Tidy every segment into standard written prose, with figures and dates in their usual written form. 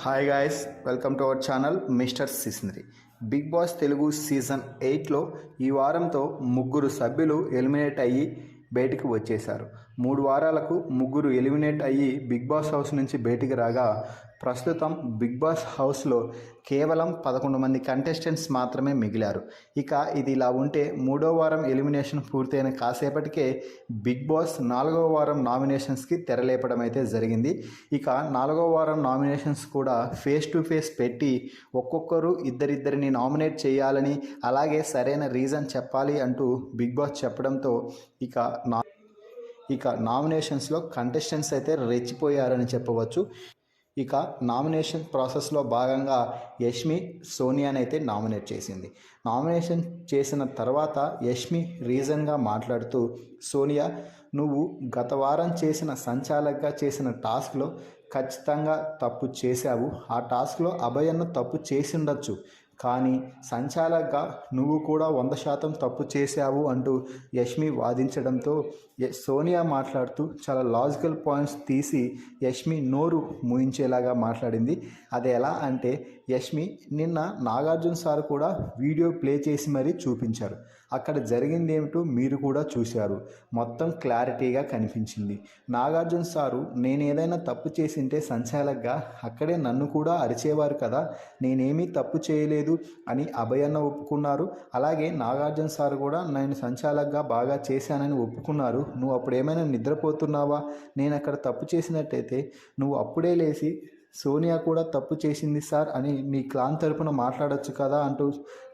Hi guys, welcome to our channel mister సిస్నరీ. Bigg Boss Telugu season 8లో ఈ వారంతో ముగ్గురు సభ్యులు ఎలిమినేట్ అయ్యి బయటికి వచ్చేశారు. 3 వారాలకు ముగ్గురు ఎలిమినేట్ అయ్యి బిగ్ బాస్ హౌస్ నుంచి బయటికి రాగా ప్రస్తుతం బిగ్ బాస్ హౌస్లో కేవలం 11 మంది కంటెస్టెంట్స్ మాత్రమే మిగిలారు. ఇక ఇది ఇలా ఉంటే 3వ వారం ఎలిమినేషన్ పూర్తయిన కాసేపటికే బిగ్ బాస్ 4వ వారం నామినేషన్స్కి తెరలేపడం అయితే జరిగింది. ఇక 4వ వారం నామినేషన్స్ కూడా ఫేస్ టు ఫేస్ పెట్టి ఒక్కొక్కరు ఇద్దరిద్దరిని నామినేట్ చేయాలని, అలాగే సరైన రీజన్ చెప్పాలి అంటూ బిగ్ బాస్ చెప్పడంతో ఇక నామినేషన్స్లో కంటెస్టెంట్స్ అయితే రెచ్చిపోయారని చెప్పవచ్చు. ఇక నామినేషన్ ప్రాసెస్లో భాగంగా యష్మి సోనియాని అయితే నామినేట్ చేసింది. నామినేషన్ చేసిన తర్వాత యష్మి రీజన్గా మాట్లాడుతూ, సోనియా, నువ్వు గత వారం చేసిన సంచాలకగా చేసిన టాస్క్లో ఖచ్చితంగా తప్పు చేశావు. ఆ టాస్క్లో అభయన్న తప్పు చేసి ఉండొచ్చు, కానీ సంచాలకగా నువ్వు కూడా 100% తప్పు చేశావు అంటూ యష్మి వాదించడంతో సోనియా మాట్లాడుతూ చాలా లాజికల్ పాయింట్స్ తీసి యష్మి నోరు మూయించేలాగా మాట్లాడింది. అది ఎలా అంటే, యష్మి నిన్న నాగార్జున సార్ కూడా వీడియో ప్లే చేసి మరీ చూపించారు. అక్కడ జరిగింది ఏమిటో మీరు కూడా చూశారు. మొత్తం క్లారిటీగా కనిపించింది. నాగార్జున సారు నేను ఏదైనా తప్పు చేసింటే సంచాలకగా అక్కడే నన్ను కూడా అరిచేవారు కదా, నేనేమీ తప్పు చేయలేదు అని అభయన్న ఒప్పుకున్నారు. అలాగే నాగార్జున సార్ కూడా నేను సంచాలకగా బాగా చేశానని ఒప్పుకున్నారు. నువ్వు అప్పుడు ఏమైనా నిద్రపోతున్నావా? నేను అక్కడ తప్పు చేసినట్టయితే నువ్వు అప్పుడే లేచి సోనియా కూడా తప్పు చేసింది సార్ అని నీ క్లాన్ తరపున మాట్లాడొచ్చు కదా అంటూ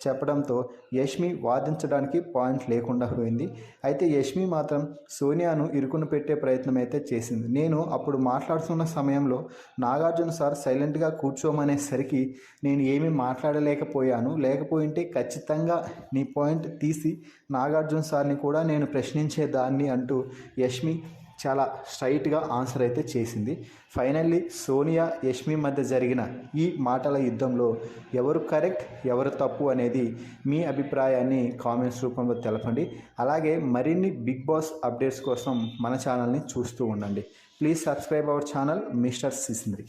చెప్పడంతో యష్మి వాదించడానికి పాయింట్ లేకుండా పోయింది. అయితే యష్మి మాత్రం సోనియాను ఇరుకును పెట్టే ప్రయత్నం అయితే చేసింది. నేను అప్పుడు మాట్లాడుతున్న సమయంలో నాగార్జున సార్ సైలెంట్గా కూర్చోమనేసరికి నేను ఏమీ మాట్లాడలేకపోయాను. లేకపోయింటే ఖచ్చితంగా నీ పాయింట్ తీసి నాగార్జున సార్ని కూడా నేను ప్రశ్నించేదాన్ని అంటూ యష్మి చాలా స్ట్రైట్గా ఆన్సర్ అయితే చేసింది. ఫైనల్లీ సోనియా యష్మి మధ్య జరిగిన ఈ మాటల యుద్ధంలో ఎవరు కరెక్ట్ ఎవరు తప్పు అనేది మీ అభిప్రాయాన్ని కామెంట్స్ రూపంలో తెలపండి. అలాగే మరిన్ని బిగ్ బాస్ అప్డేట్స్ కోసం మన ఛానల్ని చూస్తూ ఉండండి. Please subscribe our channel mister సిస్నరీ.